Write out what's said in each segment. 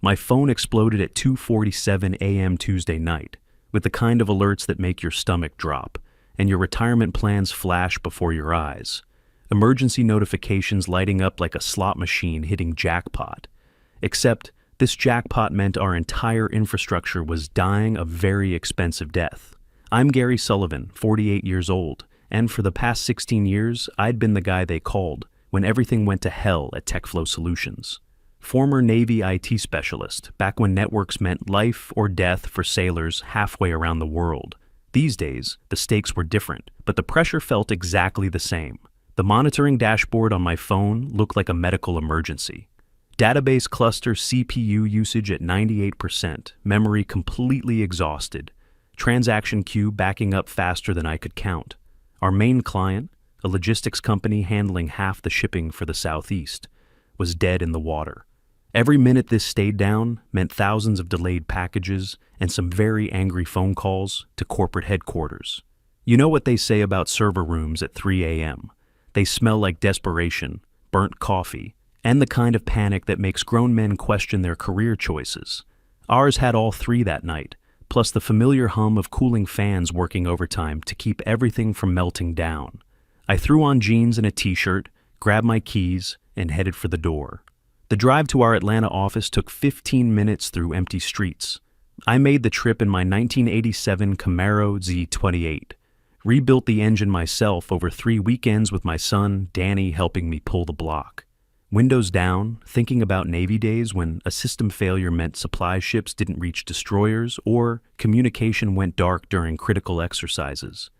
My phone exploded at 2:47 a.m. Tuesday night, with the kind of alerts that make your stomach drop, and your retirement plans flash before your eyes. Emergency notifications lighting up like a slot machine hitting jackpot. Except, this jackpot meant our entire infrastructure was dying a very expensive death. I'm Gary Sullivan, 48 years old, and for the past 16 years, I'd been the guy they called when everything went to hell at TechFlow Solutions. Former Navy IT specialist, back when networks meant life or death for sailors halfway around the world. These days, the stakes were different, but the pressure felt exactly the same. The monitoring dashboard on my phone looked like a medical emergency. Database cluster CPU usage at 98%, memory completely exhausted, transaction queue backing up faster than I could count. Our main client, a logistics company handling half the shipping for the Southeast, was dead in the water. Every minute this stayed down meant thousands of delayed packages and some very angry phone calls to corporate headquarters. You know what they say about server rooms at 3 a.m. They smell like desperation, burnt coffee, and the kind of panic that makes grown men question their career choices. Ours had all three that night, plus the familiar hum of cooling fans working overtime to keep everything from melting down. I threw on jeans and a t-shirt, grabbed my keys, and headed for the door. The drive to our Atlanta office took 15 minutes through empty streets. I made the trip in my 1987 Camaro Z28. Rebuilt the engine myself over 3 weekends with my son, Danny, helping me pull the block. Windows down, thinking about Navy days when a system failure meant supply ships didn't reach destroyers or communication went dark during critical exercises.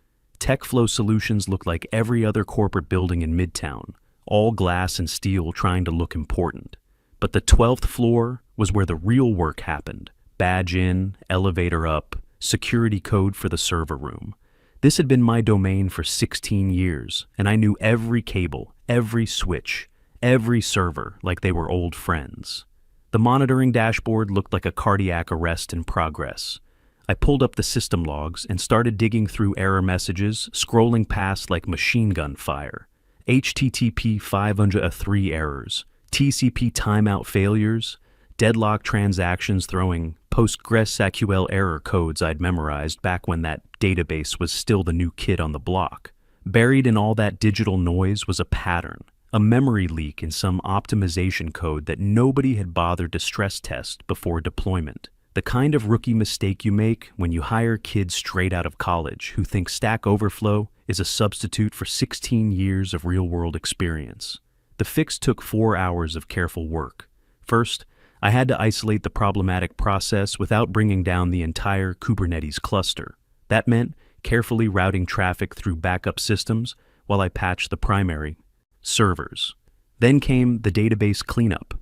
TechFlow Solutions looked like every other corporate building in Midtown, all glass and steel trying to look important. But the 12th floor was where the real work happened. Badge in, elevator up, security code for the server room. This had been my domain for 16 years, and I knew every cable, every switch, every server like they were old friends. The monitoring dashboard looked like a cardiac arrest in progress. I pulled up the system logs and started digging through error messages, scrolling past like machine gun fire. HTTP 503 errors, TCP timeout failures, deadlock transactions throwing PostgreSQL error codes I'd memorized back when that database was still the new kid on the block. Buried in all that digital noise was a pattern, a memory leak in some optimization code that nobody had bothered to stress test before deployment. The kind of rookie mistake you make when you hire kids straight out of college who think Stack Overflow is a substitute for 16 years of real-world experience. The fix took 4 hours of careful work. First, I had to isolate the problematic process without bringing down the entire Kubernetes cluster. That meant carefully routing traffic through backup systems while I patched the primary servers. Then came the database cleanup,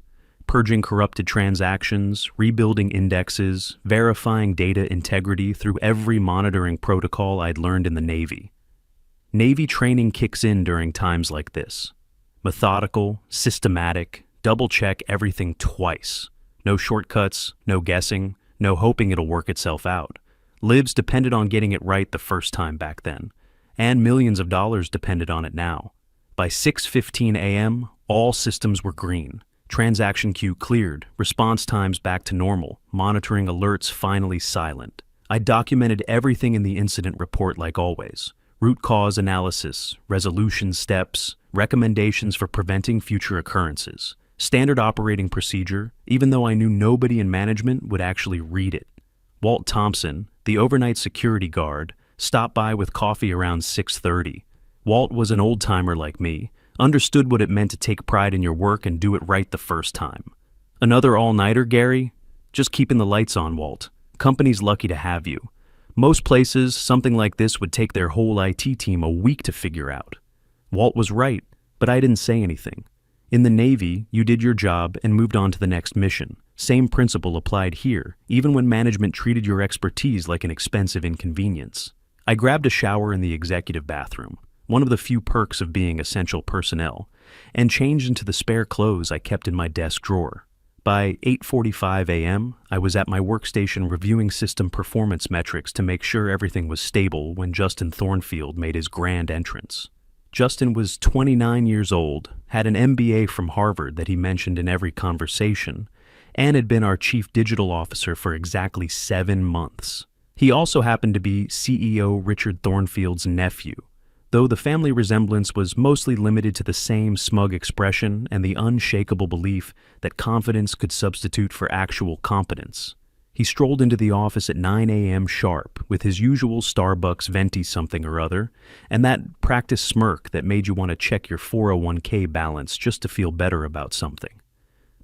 purging corrupted transactions, rebuilding indexes, verifying data integrity through every monitoring protocol I'd learned in the Navy. Navy training kicks in during times like this. Methodical, systematic, double-check everything twice. No shortcuts, no guessing, no hoping it'll work itself out. Libs depended on getting it right the first time back then, and millions of dollars depended on it now. By 6:15 a.m., all systems were green. Transaction queue cleared, response times back to normal, monitoring alerts finally silent. I documented everything in the incident report like always. Root cause analysis, resolution steps, recommendations for preventing future occurrences. Standard operating procedure, even though I knew nobody in management would actually read it. Walt Thompson, the overnight security guard, stopped by with coffee around 6:30. Walt was an old-timer like me, understood what it meant to take pride in your work and do it right the first time. Another all-nighter, Gary? Just keeping the lights on, Walt. Company's lucky to have you. Most places, something like this would take their whole IT team a week to figure out. Walt was right, but I didn't say anything. In the Navy, you did your job and moved on to the next mission. Same principle applied here, even when management treated your expertise like an expensive inconvenience. I grabbed a shower in the executive bathroom, one of the few perks of being essential personnel, and changed into the spare clothes I kept in my desk drawer. By 8:45 a.m., I was at my workstation reviewing system performance metrics to make sure everything was stable when Justin Thornfield made his grand entrance. Justin was 29 years old, had an MBA from Harvard that he mentioned in every conversation, and had been our chief digital officer for exactly 7 months. He also happened to be CEO Richard Thornfield's nephew, though the family resemblance was mostly limited to the same smug expression and the unshakable belief that confidence could substitute for actual competence. He strolled into the office at 9 a.m. sharp with his usual Starbucks venti something or other, and that practice smirk that made you want to check your 401k balance just to feel better about something.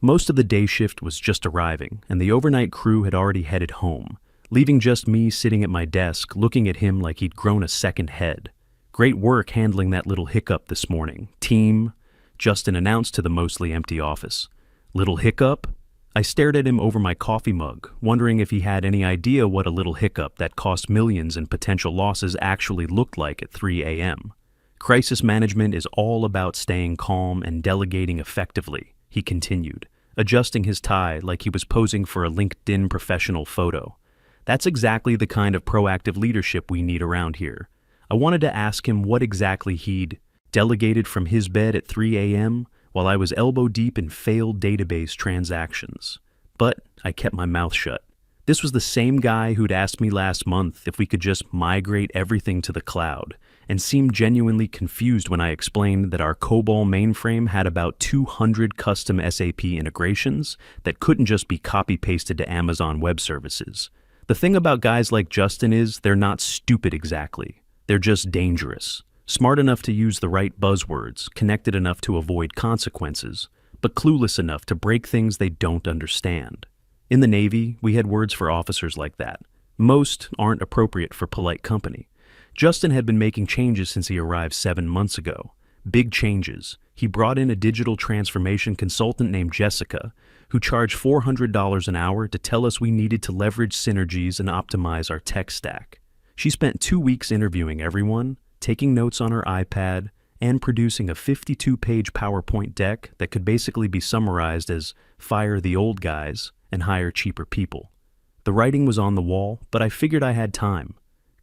Most of the day shift was just arriving, and the overnight crew had already headed home, leaving just me sitting at my desk looking at him like he'd grown a second head. "Great work handling that little hiccup this morning, team," Justin announced to the mostly empty office. "Little hiccup?" I stared at him over my coffee mug, wondering if he had any idea what a little hiccup that cost millions in potential losses actually looked like at 3 a.m. "Crisis management is all about staying calm and delegating effectively," he continued, adjusting his tie like he was posing for a LinkedIn professional photo. "That's exactly the kind of proactive leadership we need around here." I wanted to ask him what exactly he'd delegated from his bed at 3 a.m. while I was elbow deep in failed database transactions. But I kept my mouth shut. This was the same guy who'd asked me last month if we could just migrate everything to the cloud, and seemed genuinely confused when I explained that our COBOL mainframe had about 200 custom SAP integrations that couldn't just be copy-pasted to Amazon Web Services. The thing about guys like Justin is they're not stupid exactly. They're just dangerous. Smart enough to use the right buzzwords, connected enough to avoid consequences, but clueless enough to break things they don't understand. In the Navy, we had words for officers like that. Most aren't appropriate for polite company. Justin had been making changes since he arrived 7 months ago. Big changes. He brought in a digital transformation consultant named Jessica, who charged $400 an hour to tell us we needed to leverage synergies and optimize our tech stack. She spent 2 weeks interviewing everyone, taking notes on her iPad, and producing a 52-page PowerPoint deck that could basically be summarized as "fire the old guys and hire cheaper people." The writing was on the wall, but I figured I had time.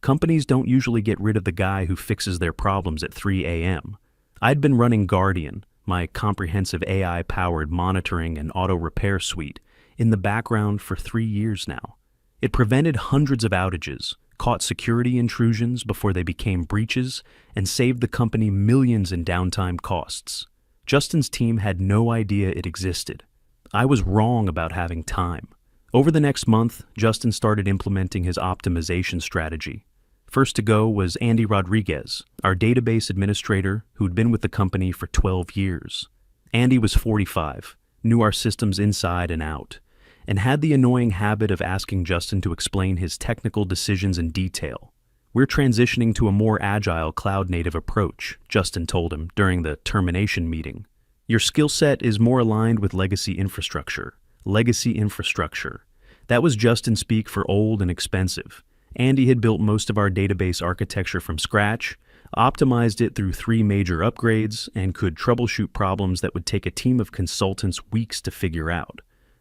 Companies don't usually get rid of the guy who fixes their problems at 3 a.m. I'd been running Guardian, my comprehensive AI-powered monitoring and auto-repair suite, in the background for 3 years now. It prevented hundreds of outages, caught security intrusions before they became breaches, and saved the company millions in downtime costs. Justin's team had no idea it existed. I was wrong about having time. Over the next month, Justin started implementing his optimization strategy. First to go was Andy Rodriguez, our database administrator who'd been with the company for 12 years. Andy was 45, knew our systems inside and out, and had the annoying habit of asking Justin to explain his technical decisions in detail. "We're transitioning to a more agile cloud-native approach," Justin told him during the Termination meeting. "Your skill set is more aligned with legacy infrastructure." Legacy infrastructure. That was Justin speak for old and expensive. Andy had built most of our database architecture from scratch, optimized it through 3 major upgrades, and could troubleshoot problems that would take a team of consultants weeks to figure out.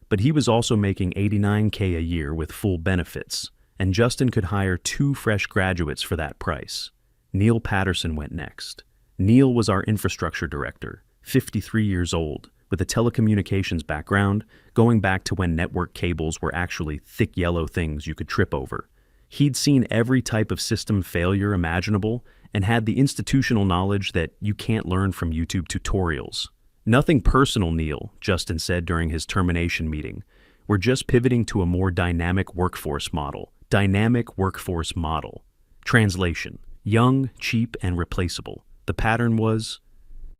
But he was also making $89K a year with full benefits, and Justin could hire 2 fresh graduates for that price. Neil Patterson went next. Neil was our infrastructure director, 53 years old, with a telecommunications background, going back to when network cables were actually thick yellow things you could trip over. He'd seen every type of system failure imaginable and had the institutional knowledge that you can't learn from YouTube tutorials. "Nothing personal, Neil," Justin said during his termination meeting. "We're just pivoting to a more dynamic workforce model." Dynamic workforce model. Translation: young, cheap, and replaceable. The pattern was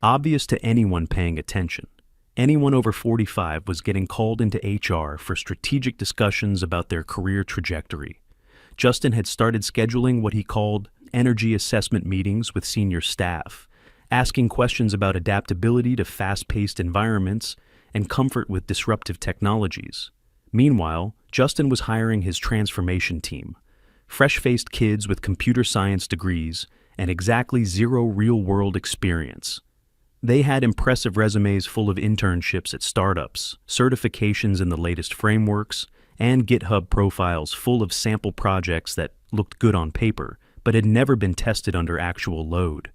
obvious to anyone paying attention. Anyone over 45 was getting called into HR for strategic discussions about their career trajectory. Justin had started scheduling what he called energy assessment meetings with senior staff, asking questions about adaptability to fast-paced environments and comfort with disruptive technologies. Meanwhile, Justin was hiring his transformation team, fresh-faced kids with computer science degrees and exactly 0 real-world experience. They had impressive resumes full of internships at startups, certifications in the latest frameworks, and GitHub profiles full of sample projects that looked good on paper, but had never been tested under actual load.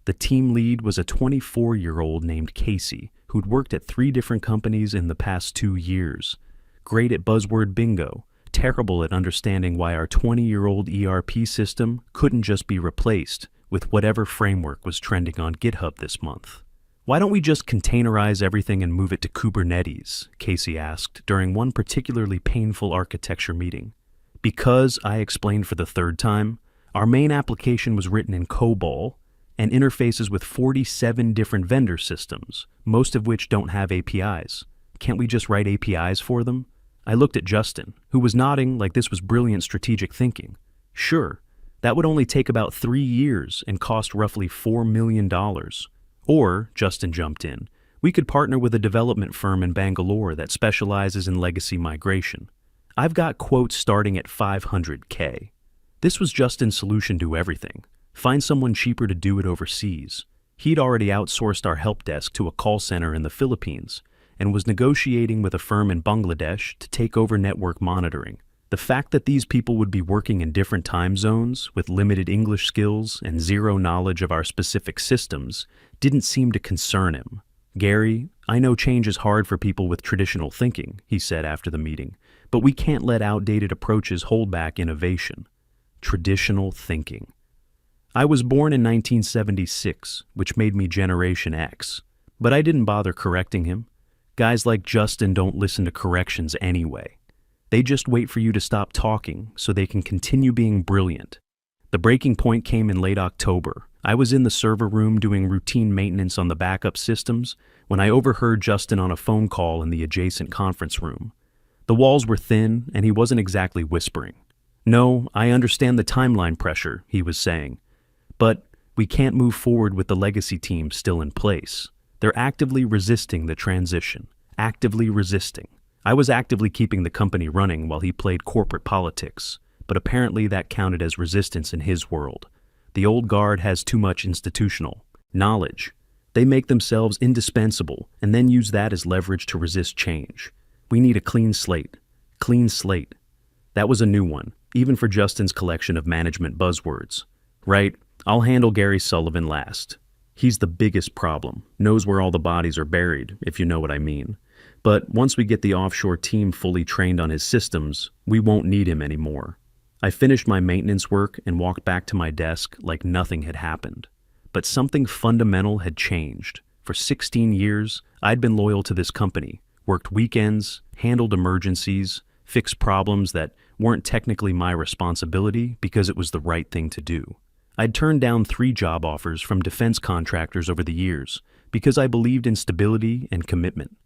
The team lead was a 24-year-old named Casey, who'd worked at 3 different companies in the past 2 years. great at buzzword bingo, terrible at understanding why our 20-year-old ERP system couldn't just be replaced with whatever framework was trending on GitHub this month. Why don't we just containerize everything and move it to Kubernetes? Casey asked during one particularly painful architecture meeting. Because, I explained for the third time, our main application was written in COBOL and interfaces with 47 different vendor systems, most of which don't have APIs. Can't we just write APIs for them? I looked at Justin, who was nodding like this was brilliant strategic thinking. Sure, that would only take about 3 years and cost roughly $4 million. Or, Justin jumped in, we could partner with a development firm in Bangalore that specializes in legacy migration. I've got quotes starting at $500K. This was Justin's solution to everything. Find someone cheaper to do it overseas. He'd already outsourced our help desk to a call center in the Philippines and was negotiating with a firm in Bangladesh to take over network monitoring. The fact that these people would be working in different time zones with limited English skills and zero knowledge of our specific systems didn't seem to concern him. Gary, I know change is hard for people with traditional thinking, he said after the meeting, but we can't let outdated approaches hold back innovation. Traditional thinking. I was born in 1976, which made me Generation X, but I didn't bother correcting him. Guys like Justin don't listen to corrections anyway. They just wait for you to stop talking so they can continue being brilliant. The breaking point came in late October. I was in the server room doing routine maintenance on the backup systems when I overheard Justin on a phone call in the adjacent conference room. The walls were thin and he wasn't exactly whispering. No, I understand the timeline pressure, he was saying. But we can't move forward with the legacy team still in place. They're actively resisting the transition. Actively resisting. I was actively keeping the company running while he played corporate politics, but apparently that counted as resistance in his world. The old guard has too much institutional knowledge. They make themselves indispensable and then use that as leverage to resist change. We need a clean slate. Clean slate. That was a new one, even for Justin's collection of management buzzwords. Right, I'll handle Gary Sullivan last. He's the biggest problem, knows where all the bodies are buried, if you know what I mean. But once we get the offshore team fully trained on his systems, we won't need him anymore. I finished my maintenance work and walked back to my desk like nothing had happened. But something fundamental had changed. For 16 years, I'd been loyal to this company, worked weekends, handled emergencies, fixed problems that weren't technically my responsibility because it was the right thing to do. I'd turned down 3 job offers from defense contractors over the years because I believed in stability and commitment.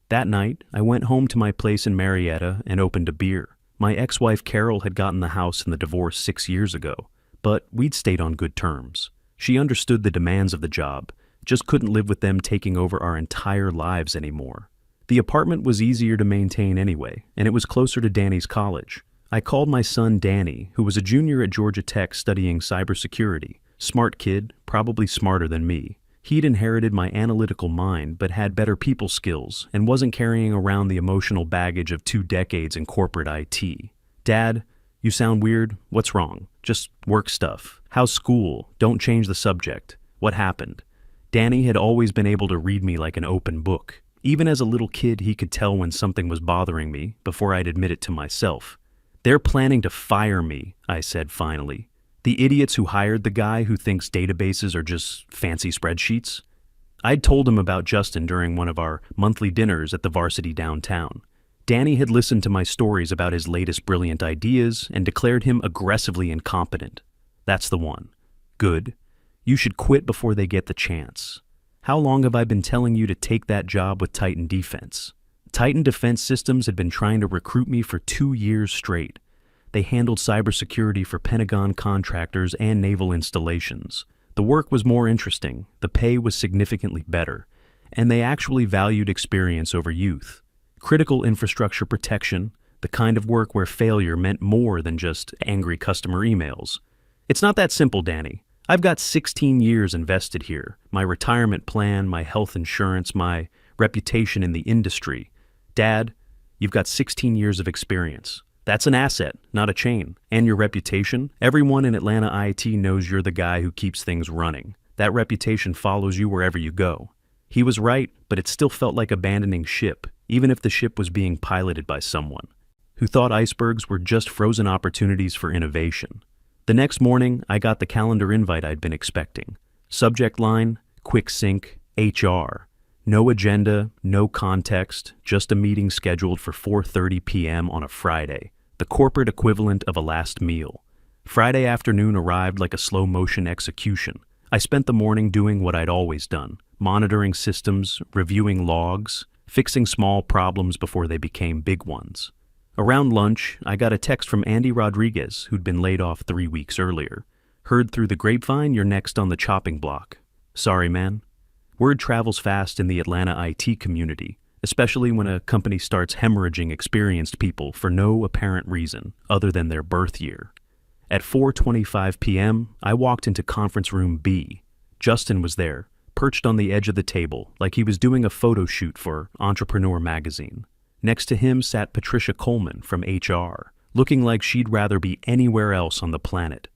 That night, I went home to my place in Marietta and opened a beer. My ex-wife Carol had gotten the house in the divorce 6 years ago, but we'd stayed on good terms. She understood the demands of the job, just couldn't live with them taking over our entire lives anymore. The apartment was easier to maintain anyway, and it was closer to Danny's college. I called my son Danny, who was a junior at Georgia Tech studying cybersecurity. Smart kid, probably smarter than me. He'd inherited my analytical mind but had better people skills and wasn't carrying around the emotional baggage of 2 decades in corporate IT. Dad, you sound weird. What's wrong? Just work stuff. How's school? Don't change the subject. What happened? Danny had always been able to read me like an open book. Even as a little kid, he could tell when something was bothering me before I'd admit it to myself. They're planning to fire me, I said finally. The idiots who hired the guy who thinks databases are just fancy spreadsheets? I'd told him about Justin during one of our monthly dinners at the Varsity downtown. Danny had listened to my stories about his latest brilliant ideas and declared him aggressively incompetent. That's the one. Good. You should quit before they get the chance. How long have I been telling you to take that job with Titan Defense? Titan Defense Systems had been trying to recruit me for 2 years straight. They handled cybersecurity for Pentagon contractors and naval installations. The work was more interesting, the pay was significantly better, and they actually valued experience over youth. Critical infrastructure protection, the kind of work where failure meant more than just angry customer emails. It's not that simple, Danny. I've got 16 years invested here. My retirement plan, my health insurance, my reputation in the industry. Dad, you've got 16 years of experience. That's an asset, not a chain. And your reputation? Everyone in Atlanta IT knows you're the guy who keeps things running. That reputation follows you wherever you go. He was right, but it still felt like abandoning ship, even if the ship was being piloted by someone who thought icebergs were just frozen opportunities for innovation. The next morning, I got the calendar invite I'd been expecting. Subject line, quick sync, HR. No agenda, no context, just a meeting scheduled for 4:30 p.m. on a Friday, the corporate equivalent of a last meal. Friday afternoon arrived like a slow-motion execution. I spent the morning doing what I'd always done, monitoring systems, reviewing logs, fixing small problems before they became big ones. Around lunch, I got a text from Andy Rodriguez, who'd been laid off 3 weeks earlier. Heard through the grapevine you're next on the chopping block. Sorry, man. Word travels fast in the Atlanta IT community, especially when a company starts hemorrhaging experienced people for no apparent reason other than their birth year. At 4:25 p.m., I walked into conference room B. Justin was there, perched on the edge of the table like he was doing a photo shoot for Entrepreneur magazine. Next to him sat Patricia Coleman from HR, looking like she'd rather be anywhere else on the planet.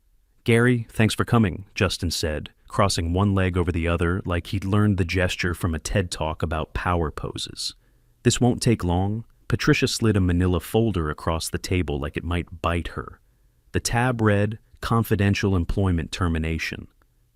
"Gary, thanks for coming," Justin said, crossing one leg over the other like he'd learned the gesture from a TED Talk about power poses. "This won't take long." Patricia slid a manila folder across the table like it might bite her. The tab read, "Confidential Employment Termination."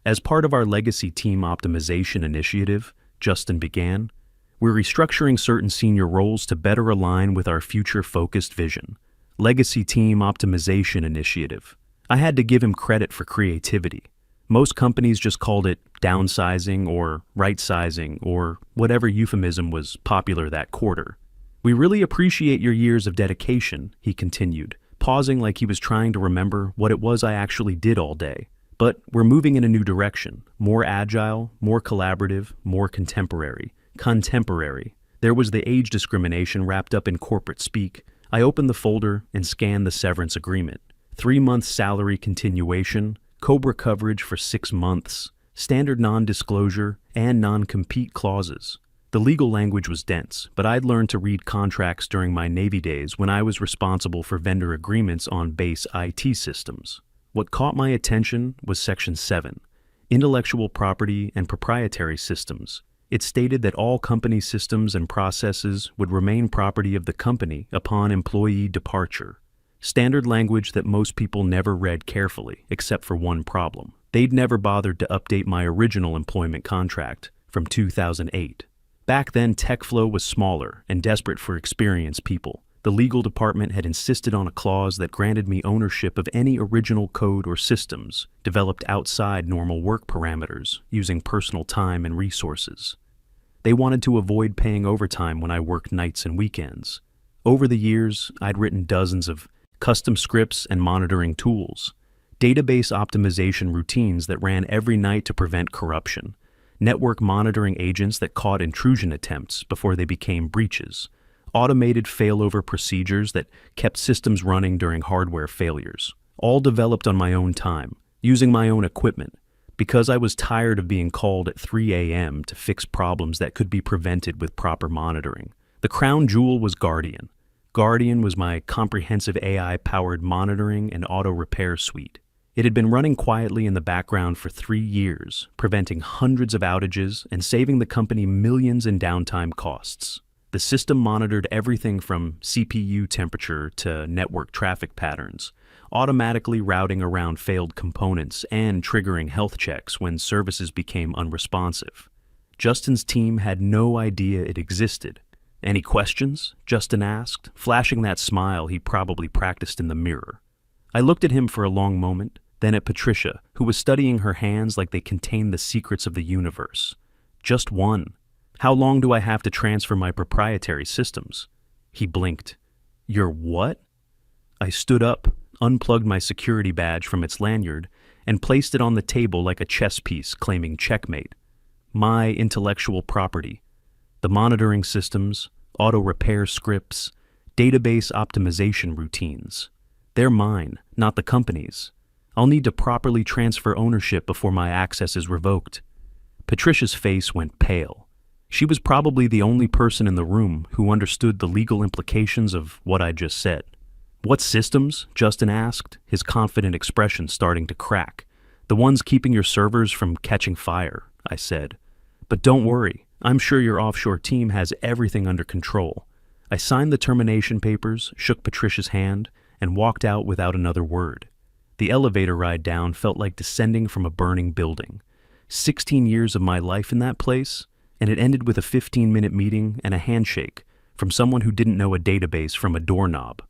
"As part of our legacy team optimization initiative," Justin began, "we're restructuring certain senior roles to better align with our future-focused vision. Legacy Team Optimization Initiative." I had to give him credit for creativity. Most companies just called it downsizing or right-sizing or whatever euphemism was popular that quarter. "We really appreciate your years of dedication," he continued, pausing like he was trying to remember what it was I actually did all day. "But we're moving in a new direction, more agile, more collaborative, more contemporary. Contemporary." There was the age discrimination wrapped up in corporate speak. I opened the folder and scanned the severance agreement. 3-month salary continuation, COBRA coverage for 6 months, standard non-disclosure, and non-compete clauses. The legal language was dense, but I'd learned to read contracts during my Navy days when I was responsible for vendor agreements on base IT systems. What caught my attention was Section 7, Intellectual Property and Proprietary Systems. It stated that all company systems and processes would remain property of the company upon employee departure. Standard language that most people never read carefully, except for one problem. They'd never bothered to update my original employment contract from 2008. Back then, TechFlow was smaller and desperate for experienced people. The legal department had insisted on a clause that granted me ownership of any original code or systems developed outside normal work parameters, using personal time and resources. They wanted to avoid paying overtime when I worked nights and weekends. Over the years, I'd written dozens of custom scripts and monitoring tools, database optimization routines that ran every night to prevent corruption, network monitoring agents that caught intrusion attempts before they became breaches, automated failover procedures that kept systems running during hardware failures, all developed on my own time, using my own equipment, because I was tired of being called at 3 a.m. to fix problems that could be prevented with proper monitoring. The crown jewel was Guardian. Guardian was my comprehensive AI-powered monitoring and auto-repair suite. It had been running quietly in the background for 3 years, preventing hundreds of outages and saving the company millions in downtime costs. The system monitored everything from CPU temperature to network traffic patterns, automatically routing around failed components and triggering health checks when services became unresponsive. Justin's team had no idea it existed. "Any questions?" Justin asked, flashing that smile he probably practiced in the mirror. I looked at him for a long moment, then at Patricia, who was studying her hands like they contained the secrets of the universe. "Just one. How long do I have to transfer my proprietary systems?" He blinked. "Your what?" I stood up, unplugged my security badge from its lanyard, and placed it on the table like a chess piece claiming checkmate. "My intellectual property. The monitoring systems, auto-repair scripts, database optimization routines. They're mine, not the company's. I'll need to properly transfer ownership before my access is revoked." Patricia's face went pale. She was probably the only person in the room who understood the legal implications of what I just said. "What systems?" Justin asked, his confident expression starting to crack. "The ones keeping your servers from catching fire," I said. "But don't worry, I'm sure your offshore team has everything under control." I signed the termination papers, shook Patricia's hand, and walked out without another word. The elevator ride down felt like descending from a burning building. 16 years of my life in that place, and it ended with a 15-minute meeting and a handshake from someone who didn't know a database from a doorknob.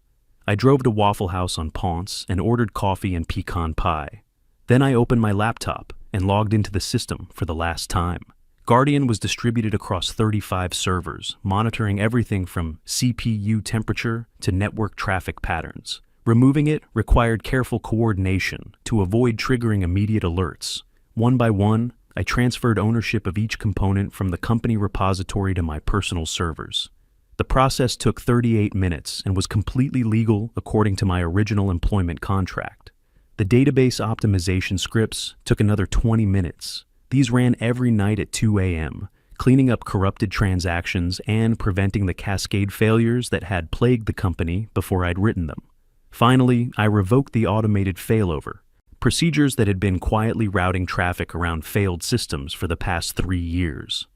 I drove to Waffle House on Ponce and ordered coffee and pecan pie. Then I opened my laptop and logged into the system for the last time. Guardian was distributed across 35 servers, monitoring everything from CPU temperature to network traffic patterns. Removing it required careful coordination to avoid triggering immediate alerts. One by one, I transferred ownership of each component from the company repository to my personal servers. The process took 38 minutes and was completely legal according to my original employment contract. The database optimization scripts took another 20 minutes. These ran every night at 2 a.m., cleaning up corrupted transactions and preventing the cascade failures that had plagued the company before I'd written them. Finally, I revoked the automated failover, procedures that had been quietly routing traffic around failed systems for the past 3 years.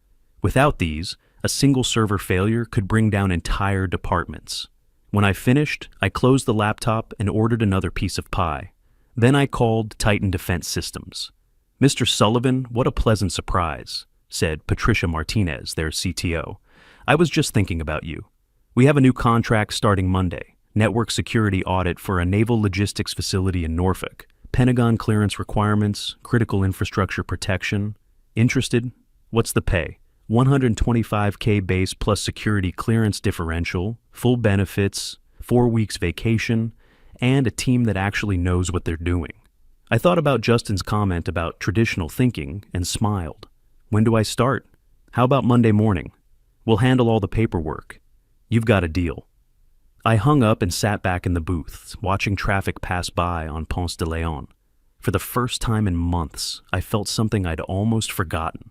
Without these, a single server failure could bring down entire departments. When I finished, I closed the laptop and ordered another piece of pie. Then I called Titan Defense Systems. "Mr. Sullivan, what a pleasant surprise," said Patricia Martinez, their CTO. "I was just thinking about you. We have a new contract starting Monday, network security audit for a naval logistics facility in Norfolk, Pentagon clearance requirements, critical infrastructure protection. Interested? What's the pay? $125K base plus security clearance differential, full benefits, 4 weeks vacation, and a team that actually knows what they're doing." I thought about Justin's comment about traditional thinking and smiled. "When do I start? How about Monday morning? We'll handle all the paperwork. You've got a deal." I hung up and sat back in the booth, watching traffic pass by on Ponce de Leon. For the first time in months, I felt something I'd almost forgotten.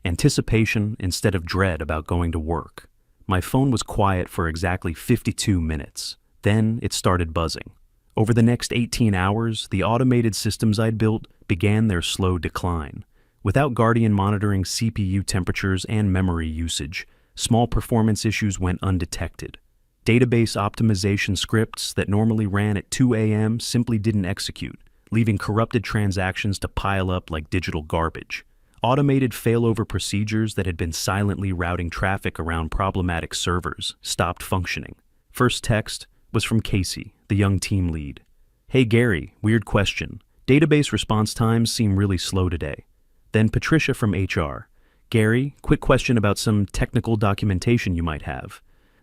Anticipation instead of dread about going to work. My phone was quiet for exactly 52 minutes. Then it started buzzing. Over the next 18 hours, the automated systems I'd built began their slow decline. Without Guardian monitoring CPU temperatures and memory usage, small performance issues went undetected. Database optimization scripts that normally ran at 2 a.m. simply didn't execute, leaving corrupted transactions to pile up like digital garbage. Automated failover procedures that had been silently routing traffic around problematic servers stopped functioning. First text was from Casey, the young team lead. "Hey Gary, weird question. Database response times seem really slow today." Then Patricia from HR. "Gary, quick question about some technical documentation you might have."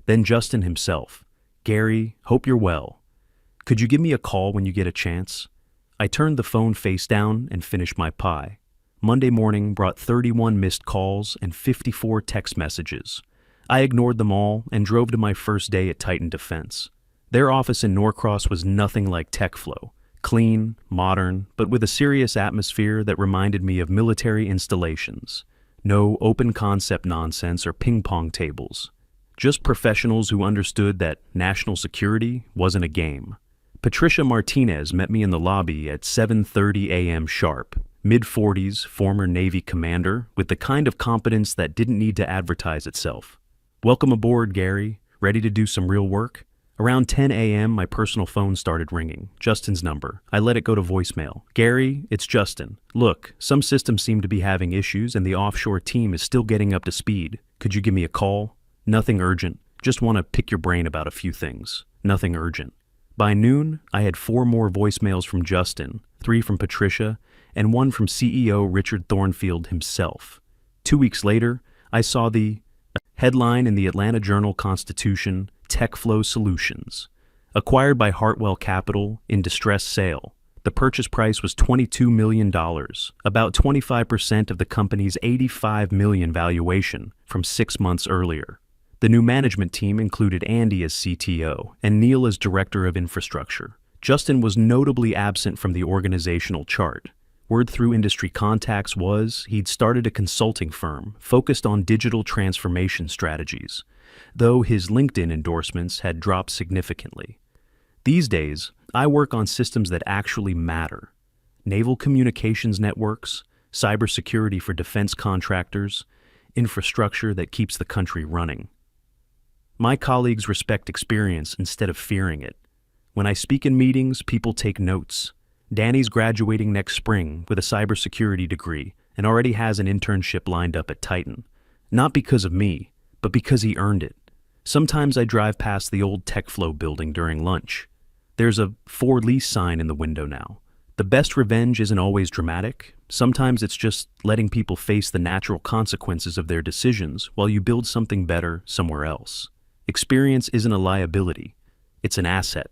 Then Justin himself. "Gary, hope you're well. Could you give me a call when you get a chance?" I turned the phone face down and finished my pie. Monday morning brought 31 missed calls and 54 text messages. I ignored them all and drove to my first day at Titan Defense. Their office in Norcross was nothing like TechFlow. Clean, modern, but with a serious atmosphere that reminded me of military installations. No open concept nonsense or ping pong tables. Just professionals who understood that national security wasn't a game. Patricia Martinez met me in the lobby at 7:30 a.m. sharp. Mid-40s, former Navy commander with the kind of competence that didn't need to advertise itself. "Welcome aboard, Gary. Ready to do some real work?" Around 10 a.m., my personal phone started ringing. Justin's number. I let it go to voicemail. "Gary, it's Justin. Look, some systems seem to be having issues and the offshore team is still getting up to speed. Could you give me a call? Nothing urgent. Just want to pick your brain about a few things. Nothing urgent." By noon, I had 4 more voicemails from Justin, 3 from Patricia, and 1 from CEO Richard Thornfield himself. 2 weeks later, I saw the headline in the Atlanta Journal-Constitution, TechFlow Solutions. Acquired by Hartwell Capital in distressed sale. The purchase price was $22 million, about 25% of the company's $85 million valuation from 6 months earlier. The new management team included Andy as CTO and Neil as Director of Infrastructure. Justin was notably absent from the organizational chart. Word through industry contacts was he'd started a consulting firm focused on digital transformation strategies, though his LinkedIn endorsements had dropped significantly. These days, I work on systems that actually matter. Naval communications networks, cybersecurity for defense contractors, infrastructure that keeps the country running. My colleagues respect experience instead of fearing it. When I speak in meetings, people take notes. Danny's graduating next spring with a cybersecurity degree and already has an internship lined up at Titan. Not because of me, but because he earned it. Sometimes I drive past the old TechFlow building during lunch. There's a for lease sign in the window now. The best revenge isn't always dramatic. Sometimes it's just letting people face the natural consequences of their decisions while you build something better somewhere else. Experience isn't a liability. It's an asset.